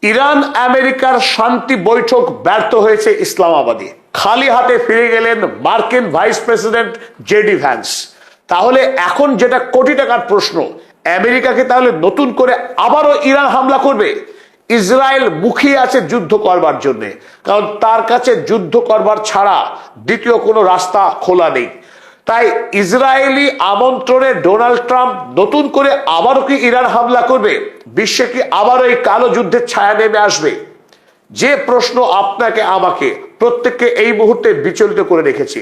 Iran আমেরিকার শান্তি বৈঠক ব্যর্থ হয়েছে ইসলামাবাদে। খালি হাতে ফিরে গেলেন মার্কিন ভাইস প্রেসিডেন্ট জেডি ভ্যান্স। তাহলে এখন যেটা কোটি টাকার প্রশ্ন, আমেরিকাকে তাহলে নতুন করে আবারও ইরান হামলা করবে? ইসরায়েল মুখিয়ে আছে যুদ্ধ করবার জন্য, কারণ তার কাছে যুদ্ধ করবার ছাড়া দ্বিতীয় কোনো রাস্তা খোলা নেই। তাই ইসরায়েলি আমন্ত্রণে ডোনাল্ড ট্রাম্প নতুন করে আবারও কি ইরান হামলা করবে? বিশ্বে কি আবারও এই কালো যুদ্ধের ছায়া নেমে আসবে? যে প্রশ্ন আপনাকে আমাকে প্রত্যেককে এই মুহূর্তে বিচলিত করে রেখেছে।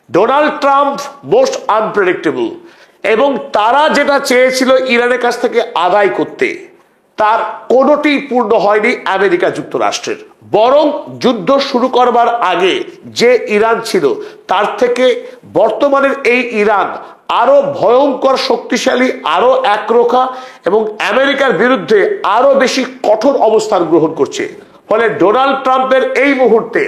ডোনাল্ড ট্রাম্প মোস্ট আনপ্রেডিক্টেবল, এবং তারা যেটা চেয়েছিল ইরানের কাছ থেকে আদায় করতে, তার কোনোটি পূর্ণ হয়নি আমেরিকা যুক্তরাষ্ট্রের। বরং যুদ্ধ শুরু করবার আগে যে ইরান ছিল তার থেকে বর্তমানের এই ইরান আরো ভয়ঙ্কর শক্তিশালী, আরো একরোখা এবং আমেরিকার বিরুদ্ধে আরো বেশি কঠোর অবস্থান গ্রহণ করছে। ফলে ডোনাল্ড ট্রাম্পের এই মুহূর্তে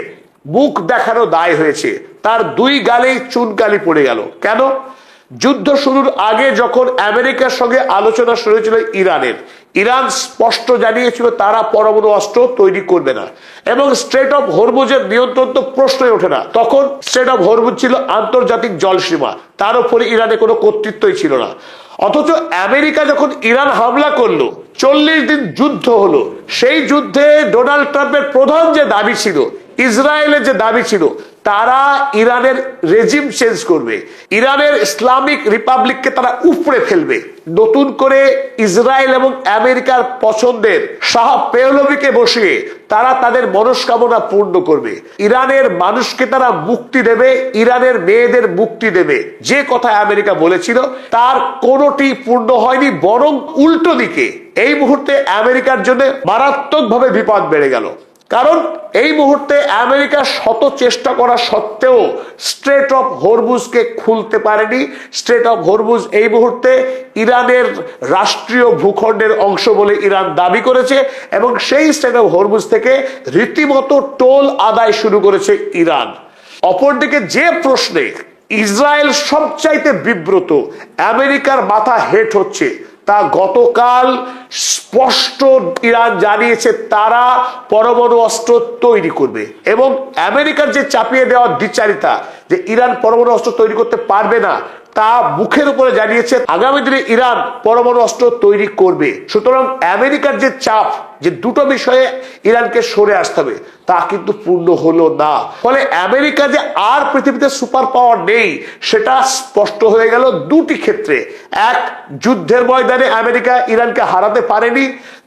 মুখ দেখানো দায় হয়েছে, তার দুই গালেই চুনকালি পড়ে গেল। কেন? যুদ্ধ শুরুর আগে যখন আমেরিকার সঙ্গে আলোচনা শুরু হয়েছিল ইরান স্পষ্ট জানিয়েছিল তারা পরমাণু অস্ত্র তৈরি করবে না, এবং স্ট্রেট অফ হরমুজের নিয়ন্ত্রণ তো প্রশ্নই ওঠে না। তখন স্ট্রেট অফ হরমুজ ছিল আন্তর্জাতিক জলসীমা, তার উপরে ইরানের কোনো কর্তৃত্বই ছিল না। অথচ আমেরিকা যখন ইরান হামলা করলো, 40 দিন যুদ্ধ হলো, সেই যুদ্ধে ডোনাল্ড ট্রাম্পের প্রধান যে দাবি ছিল, ইসরায়েলের যে দাবি ছিল, তারা ইরানের রেজিম চেঞ্জ করবে, ইরানের ইসলামিক রিপাবলিককে তারা উপড়ে ফেলবে, নতুন করে ইসরায়েল এবং আমেরিকার পছন্দের শাহ পেহলভিকে বসিয়ে তারা তাদের মনস্কামনা পূর্ণ করবে, ইরানের মানুষকে তারা মুক্তি দেবে, ইরানের মেয়েদের মুক্তি দেবে। যে কথা আমেরিকা বলেছিল তার কোনোটি পূর্ণ হয়নি, বরং উল্টো দিকে এই মুহূর্তে আমেরিকার জন্য মারাত্মকভাবে বিপদ বেড়ে গেল। কারণ এই মুহূর্তে আমেরিকা শত চেষ্টা করা সত্ত্বেও স্ট্রেট অফ হরমুজকে খুলতে পারেনি। স্ট্রেট অফ হরমুজ এই মুহূর্তে ইরানের রাষ্ট্রীয় ভূখণ্ডের অংশ বলে ইরান দাবি করেছে, এবং সেই স্ট্রেট অফ হরমুজ থেকে রীতিমতো টোল আদায় শুরু করেছে ইরান। অপরদিকে যে প্রশ্নে ইসরায়েল সবচাইতে বিব্রত, আমেরিকার মাথা হেট হচ্ছে, তা গতকাল স্পষ্ট ইরান জানিয়েছে তারা পরমাণু অস্ত্র তৈরি করবে, এবং আমেরিকার যে চাপিয়ে দেওয়ার দ্বিচারিতা যে ইরান পরমাণু অস্ত্র তৈরি করতে পারবে না, তা মুখের উপরে জানিয়েছে আগামী দিনে ইরান পরমাণু অস্ত্র তৈরি করবে। সুতরাং আমেরিকার যে চাপ যে দুটো বিষয়ে ইরানকে সরে আসতে হবে, তা কিন্তু পূর্ণ হলো না। ফলে আমেরিকা যে আর পৃথিবীতে সুপার পাওয়ার নেই সেটা স্পষ্ট হয়ে গেল দুটি ক্ষেত্রে। এক, যুদ্ধের ময়দানে আমেরিকা ইরানকে হারাতে পারেনি।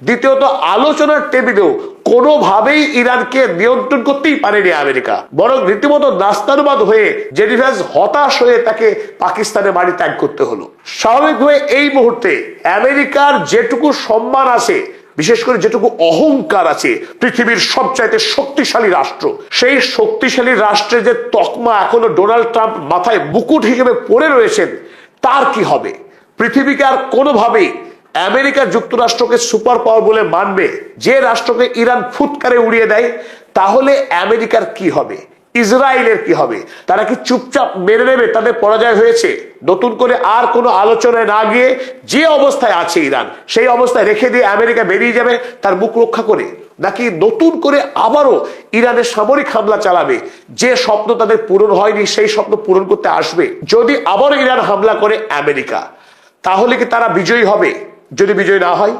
দ্বিতীয়ত, আলোচনার টেবিলেও কোনোভাবেই ইরানকে নিয়ন্ত্রণ করতেই পারেনি আমেরিকা, বরং রীতিমতো নাস্তানুবাদ হয়ে জেডি ভ্যান্স হতাশ হয়ে তাকে পাকিস্তানে বাড়ি ত্যাগ করতে হলো। স্বাভাবিকভাবে এই মুহূর্তে আমেরিকার যেটুকু সম্মান আছে, বিশেষ করে যেটুকু অহংকার আছে, পৃথিবীর সবচাইতে শক্তিশালী রাষ্ট্র, সেই শক্তিশালী রাষ্ট্রের যে তকমা এখনো ডোনাল্ড ট্রাম্প মাথায় মুকুট হিসেবে পড়ে রয়েছেন, তার কি হবে? পৃথিবীকে আর কোনোভাবেই আমেরিকা যুক্তরাষ্ট্রকে সুপার পাওয়ার বলে মানবে? যে রাষ্ট্রকে ইরান ফুৎকারে উড়িয়ে দেয়, তাহলে আমেরিকার কি হবে? ইসরায়েলের কি হবে? তারা কি চুপচাপ মেনে নেবে তাদের পরাজয় হয়েছে? নতুন করে আর কোনো আলোচনায় না গিয়ে যে অবস্থায় আছে ইরান, সেই অবস্থায় রেখে দিয়ে আমেরিকা বেরিয়ে যাবে তার মুখ রক্ষা করে? নাকি নতুন করে আবারও ইরানের সামরিক হামলা চালাবে? যে স্বপ্ন তাদের পূরণ হয়নি সেই স্বপ্ন পূরণ করতে আসবে। যদি আবারও ইরান হামলা করে আমেরিকা, তাহলে কি তারা বিজয়ী হবে? যদি বিজয় না হয়,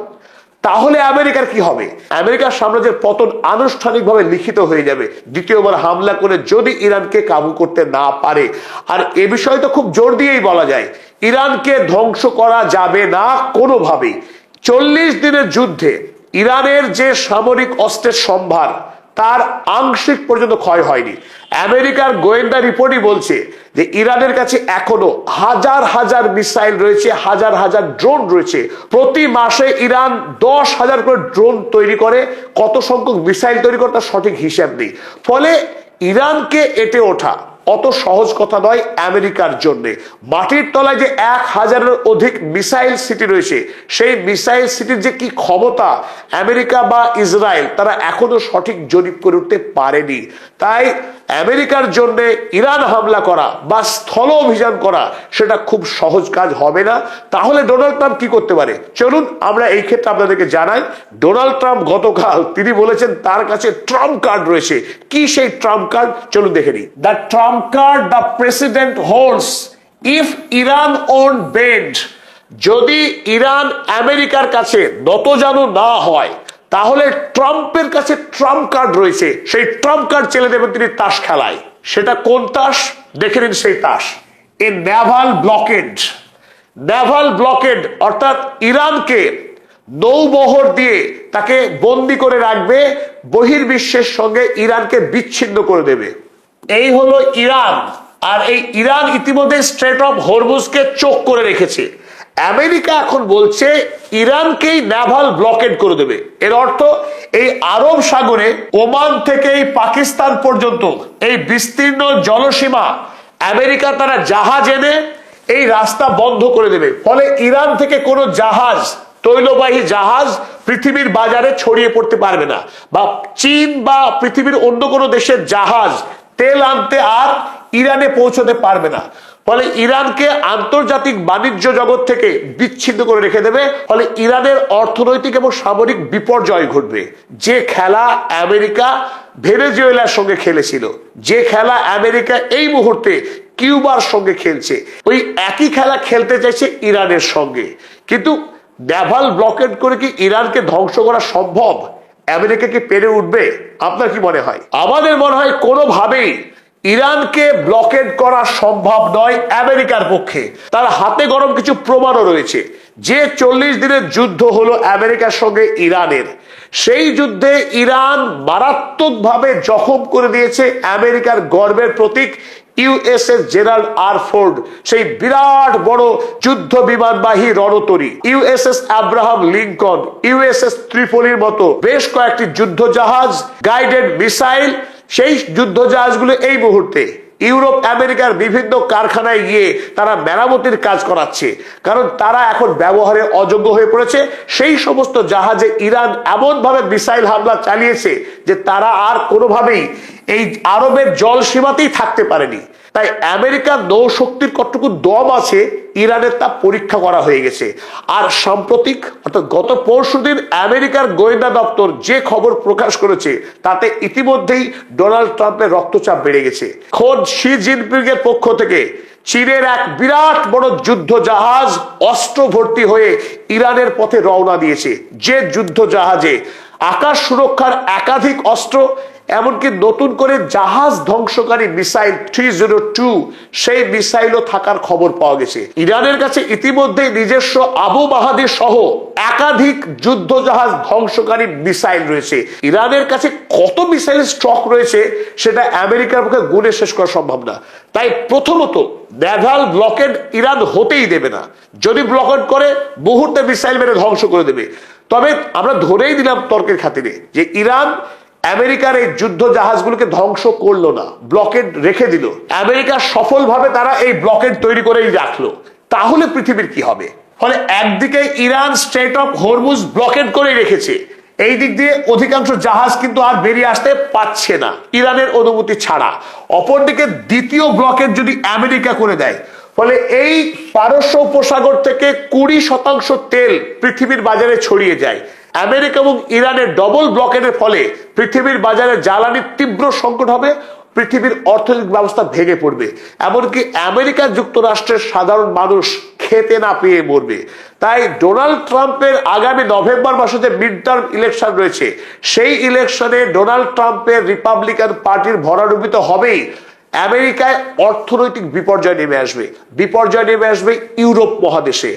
তাহলে আমেরিকার কি হবে? আমেরিকার সাম্রাজ্যের পতন আনুষ্ঠানিকভাবে লিখিত হয়ে যাবে দ্বিতীয়বার হামলা করে যদি ইরানকে কাবু করতে না পারে। আর এ বিষয়ে তো খুব জোর দিয়েই বলা যায়, ইরানকে ধ্বংস করা যাবে না কোনোভাবেই। 40 দিনের যুদ্ধে ইরানের যে সামরিক অস্ত্রের সম্ভার, তার আংশিক পর্যন্ত ক্ষয় হয়নি। আমেরিকার গোয়েন্দা রিপোর্টই বলছে যে ইরানের কাছে এখনো হাজার হাজার মিসাইল রয়েছে, হাজার হাজার ড্রোন রয়েছে। প্রতি মাসে ইরান 10,000 করে ড্রোন তৈরি করে, কত সংখ্যক মিসাইল তৈরি করে তার সঠিক হিসাব নেই। ফলে ইরানকে এটে ওঠা অত সহজ কথা নয় আমেরিকার জন্য। মাটির তলায় যে 1000-এর অধিক মিসাইল সিটি রয়েছে, সেই মিসাইল সিটির যে কি ক্ষমতা আমেরিকা বা ইসরায়েল তারা এখনো সঠিক জরিপ করে উঠতে পারেনি। তাই আমেরিকার জন্য ইরান হামলা করা বা স্থল অভিযান করা সেটা খুব সহজ কাজ হবে না। তাহলে ডোনাল্ড ট্রাম্প কি করতে পারে, চলুন আমরা এই ক্ষেত্রে আপনাদেরকে জানাই। ডোনাল্ড ট্রাম্প গতকাল তিনি বলেছেন তার কাছে ট্রাম্প কার্ড রয়েছে। কি সেই ট্রাম্প কার্ড, চলুন দেখে নিই। The trump card the president holds if Iran own bed. যদি ইরান আমেরিকার কাছে নতজানু না হয় তাহলে ট্রাম্পের কাছে ট্রাম্প কার্ড রয়েছে, সেই ট্রাম্প কার্ড চেলে দেবেন তিনি তাস খেলায়। সেটা কোন তাস, দেখে নিন সেই তাস। এ নেভাল ব্লকেড। নেভাল ব্লকেড অর্থাৎ ইরানকে নৌবহর দিয়ে তাকে বন্দি করে রাখবে, বহির্বিশ্বের সঙ্গে ইরানকে বিচ্ছিন্ন করে দেবে। এই হলো ইরান। আর এই ইরান ইতিমধ্যে স্ট্রেট অফ হরমুজকে চোখ করে রেখেছে। আমেরিকা এখন বলছে ইরানকেই নেভাল ব্লকেড করে দেবে। এর অর্থ এই আরব সাগরে ওমান থেকে এই পাকিস্তান পর্যন্ত এই বিস্তীর্ণ জলসীমা আমেরিকা তারা জাহাজ এনে এই রাস্তা বন্ধ করে দেবে। ফলে ইরান থেকে কোনো জাহাজ, তৈলবাহী জাহাজ পৃথিবীর বাজারে ছড়িয়ে পড়তে পারবে না, বা চীন বা পৃথিবীর অন্য কোনো দেশের জাহাজ তেল আনতে আর ইরানে পৌঁছতে পারবে না। ফলে ইরানকে আন্তর্জাতিক বাণিজ্য জগৎ থেকে বিচ্ছিন্ন করে রেখে দেবে। ফলে ইরানের অর্থনৈতিক এবং সামরিক বিপর্যয় ঘটবে। যে খেলা আমেরিকা ভেনেজুয়েলার সঙ্গে খেলেছিল, যে খেলা আমেরিকা এই মুহূর্তে কিউবার সঙ্গে খেলছে, ওই একই খেলা খেলতে চাইছে ইরানের সঙ্গে। কিন্তু নেভাল ব্লকেড করে কি ইরানকে ধ্বংস করা সম্ভব? আমেরিকা কি পেরে উঠবে? আপনার কি মনে হয়? আমাদের মনে হয় কোনোভাবেই ইরানকে ব্লকেড করা সম্ভব নয় আমেরিকার পক্ষে। তার হাতে গরম কিছু প্রমাণও রয়েছে। যে 40 দিনের যুদ্ধ হলো আমেরিকার সঙ্গে ইরানের, সেই যুদ্ধে ইরান মারাত্মকভাবে জখম করে দিয়েছে আমেরিকার গর্বের প্রতীক ইউএসএস জেরাল্ড আর ফোর্ড, সেই বিরাট বড় যুদ্ধ বিমানবাহী রণতরী, ইউএসএস আব্রাহাম লিঙ্কন, ইউএসএস ত্রিপলির মতো বেশ কয়েকটি যুদ্ধ জাহাজ, গাইডেড মিসাইল। সেই যুদ্ধ জাহাজগুলো এই মুহূর্তে ইউরোপ আমেরিকার বিভিন্ন কারখানায় গিয়ে তারা মেরামতির কাজ করাচ্ছে, কারণ তারা এখন ব্যবহারে অযোগ্য হয়ে পড়েছে। সেই সমস্ত জাহাজে ইরান এমন ভাবে মিসাইল হামলা চালিয়েছে যে তারা আর কোনোভাবেই এই আরবের জল সীমাতেই থাকতে পারেনি। তাই আমেরিকার নৌশক্তির কতটুকু দম আছে ইরানের তা পরীক্ষা করা হয়ে গেছে। আর সাম্প্রতিক অর্থাৎ গত পরশুদিন আমেরিকার গোয়েন্দা দপ্তর যে খবর প্রকাশ করেছে তাতে ইতিমধ্যেই ডোনাল্ড ট্রাম্পের রক্তচাপ বেড়ে গেছে। খোদ শি জিনপিং এর পক্ষ থেকে চীনের এক বিরাট বড় যুদ্ধ জাহাজ অস্ত্র ভর্তি হয়ে ইরানের পথে রওনা দিয়েছে। যে যুদ্ধ জাহাজে আকাশ সুরক্ষার একাধিক অস্ত্র, এমনকি নতুন করে জাহাজ ধ্বংসকারী মিসাইল 302 সেই মিসাইলও থাকার খবর পাওয়া গেছে। ইরানের কাছে ইতিমধ্যে নিজস্ব আবু মাহাদি সহ একাধিক যুদ্ধ জাহাজ ধ্বংসকারী মিসাইল রয়েছে। ইরানের কাছে কত মিসাইল স্টক রয়েছে সেটা আমেরিকার পক্ষে গুণে শেষ করা সম্ভব না। তাই প্রথমত নেভাল ব্লকেড ইরান হতেই দেবে না। যদি ব্লকেড করে মুহূর্তে মিসাইল মেরে ধ্বংস করে দেবে। তবে আমরা ধরেই দিলাম তর্কের খাতিরে যে ইরান আমেরিকার এই যুদ্ধ জাহাজগুলোকে ধ্বংস করলো না, ব্লকেড রেখে দিল। আমেরিকা সফলভাবে তারা এই ব্লকেড তৈরি করেই রাখলো। তাহলে পৃথিবীর কি হবে? ফলে একদিকে Iran strait of Hormuz blocked করে রেখেছে, এই দিক দিয়ে অধিকাংশ জাহাজ কিন্তু আর বেরিয়ে আসতে পারছে না ইরানের অনুমতি ছাড়া। অপরদিকে দ্বিতীয় ব্লকেড যদি আমেরিকা করে দেয়, ফলে এই পারস্য উপসাগর থেকে 20% তেল পৃথিবীর বাজারে ছড়িয়ে যায়। আমেরিকা এবং ইরানের ডবল ব্লকেডের ফলে পৃথিবীর বাজারে জ্বালানির তীব্র সংকট হবে, পৃথিবীর অর্থনৈতিক ব্যবস্থা ভেঙে পড়বে, এমনকি আমেরিকা যুক্তরাষ্ট্রের সাধারণ মানুষ খেতে না পেয়ে মরবে। তাই ডোনাল্ড ট্রাম্পের আগামী নভেম্বর মাসে যে মিড টার্ম ইলেকশন রয়েছে, সেই ইলেকশনে ডোনাল্ড ট্রাম্পের রিপাবলিকান পার্টির ভরাডুবিত হবেই। আমেরিকায় অর্থনৈতিক বিপর্যয় নেমে আসবে, বিপর্যয় নেমে আসবে ইউরোপ মহাদেশে,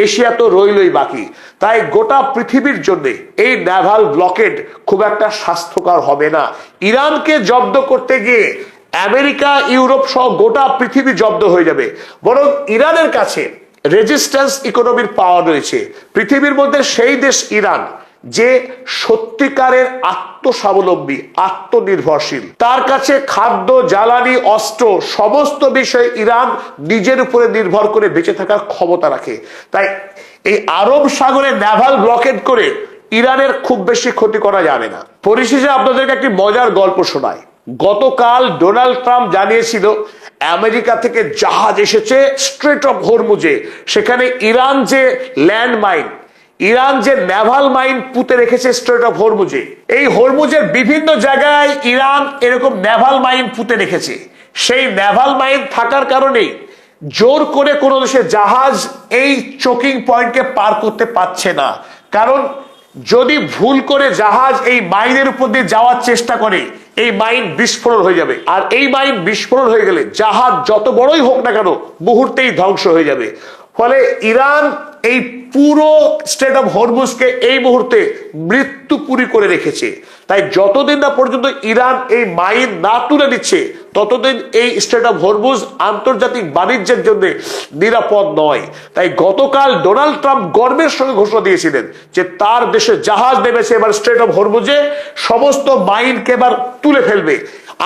এশিয়া তো রইলই বাকি। তাই গোটা পৃথিবীর জন্য এই নেভাল ব্লকেড খুব একটা স্বাস্থ্যকর হবে না। ইরানকে জব্দ করতে গিয়ে আমেরিকা, ইউরোপ সহ গোটা পৃথিবী জব্দ হয়ে যাবে। বরং ইরানের কাছে রেজিস্ট্যান্স ইকোনমির পাওয়ার রয়েছে। পৃথিবীর মধ্যে সেই দেশ ইরান যে সত্যিকারের আত্মস্বাবলম্বী, আত্মনির্ভরশীল, তার কাছে খাদ্য, জ্বালানি, অস্ত্র সমস্ত বিষয়ে ইরান নিজের উপরে নির্ভর করে বেঁচে থাকার ক্ষমতা রাখে। তাই এই আরব সাগরে নেভাল ব্লকেড করে ইরানের খুব বেশি ক্ষতি করা যাবে না। পরিশেষে আপনাদেরকে একটি মজার গল্প শোনায়। গতকাল ডোনাল্ড ট্রাম্প জানিয়েছিল আমেরিকা থেকে জাহাজ এসেছে স্ট্রেট অফ হরমুজে, সেখানে ইরান যে ল্যান্ডমাইন, ইরান যে নেভাল মাইন পুঁতে রেখেছে স্ট্রেট অফ হরমুজে, এই হরমুজের বিভিন্ন জায়গায় ইরান এরকম নেভাল মাইন পুঁতে রেখেছে। সেই নেভাল মাইন থাকার কারণেই জোর করে কোনো দেশের জাহাজ এই চোকিং পয়েন্টকে পার করতে পারছে না। কারণ যদি ভুল করে জাহাজ এই মাইনের উপর দিয়ে যাওয়ার চেষ্টা করে, এই মাইন বিস্ফোরণ হয়ে যাবে, আর এই মাইন বিস্ফোরণ হয়ে গেলে জাহাজ যত বড়ই হোক না কেন মুহূর্তেই ধ্বংস হয়ে যাবে। ফলে ইরান এই পুরো স্ট্রেট অফ হরমুজকে এই মুহূর্তে মৃত্যুপুরী করে রেখেছে। তাই যতদিন না পর্যন্ত ইরান এই মাইন না তুলে নিচ্ছে, ততদিন এই স্ট্রেট অফ হরমুজ আন্তর্জাতিক বাণিজ্যের জন্য নিরাপদ নয়। তাই গতকাল ডোনাল্ড ট্রাম্প গর্বের সঙ্গে ঘোষণা দিয়েছিলেন যে তার দেশে জাহাজ নেমেছে এবার স্ট্রেট অফ হরমুজে, সমস্ত মাইনকে এবার তুলে ফেলবে।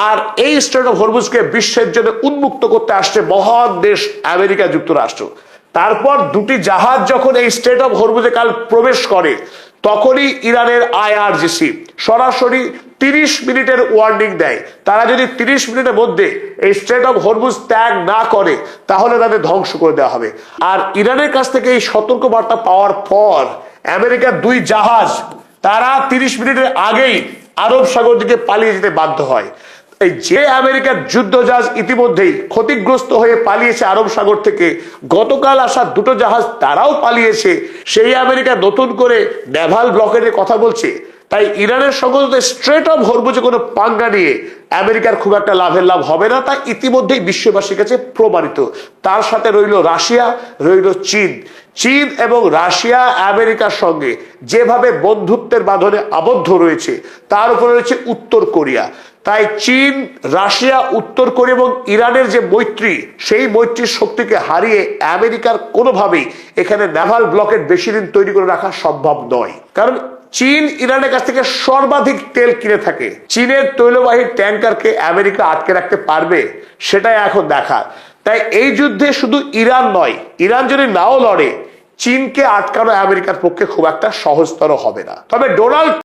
আর এই স্ট্রেট অফ হরমুজকে বিশ্বের জন্য উন্মুক্ত করতে আসছে মহান দেশ আমেরিকা যুক্তরাষ্ট্র। তারপর দুটি জাহাজ যখন এই স্ট্রেট অফ হরমুজে কাল প্রবেশ করে, তখনই ইরানের আইআরজিসি সরাসরি 30 মিনিটের ওয়ার্নিং দেয়। তারা যদি 30 মিনিটের মধ্যে এই স্ট্রেট অফ হরমুজ ত্যাগ না করে, তাহলে তাদের ধ্বংস করে দেওয়া হবে। আর ইরানের কাছ থেকে এই সতর্ক বার্তা পাওয়ার পর আমেরিকার দুই জাহাজ তারা 30 মিনিটের আগেই আরব সাগর দিকে পালিয়ে যেতে বাধ্য হয়। এই যে আমেরিকার যুদ্ধ জাহাজ ইতিমধ্যেই ক্ষতিগ্রস্ত হয়ে পালিয়েছে আরব সাগর থেকে, গতকাল আসা দুটো জাহাজ তারাও পালিয়েছে, সেই আমেরিকা নতুন করে নেভাল ব্লকেডের কথা বলছে। তাই ইরানের সঙ্গে স্ট্রেট অফ হরমুজে কোনো পাঙ্গা নিয়ে আমেরিকার খুব একটা লাভের লাভ হবে না, তা ইতিমধ্যেই বিশ্ববাসীর কাছে প্রমাণিত। তার সাথে রইল রাশিয়া, রইল চীন। চীন এবং রাশিয়া আমেরিকার সঙ্গে যেভাবে বন্ধুত্বের বাঁধনে আবদ্ধ রয়েছে, তার উপরে রয়েছে উত্তর কোরিয়া। তাই চীন, রাশিয়া, উত্তর কোরিয়া এবং ইরানের যে মৈত্রী, সেই মৈত্রীর শক্তিকে হারিয়ে আমেরিকার কোনোভাবেই এখানে নেভাল ব্লকেট বেশি দিন তৈরি করে রাখা সম্ভব নয়। কারণ চীন ইরানের কাছ থেকে সর্বাধিক তেল কিনে থাকে। চীনের তৈলবাহী ট্যাঙ্কারকে আমেরিকা আটকে রাখতে পারবে, সেটাই এখন দেখার। তাই এই যুদ্ধে শুধু ইরান নয়, ইরান যদি নাও লড়ে, চীনকে আটকানো আমেরিকার পক্ষে খুব একটা সহজতর হবে না। তবে ডোনাল্ড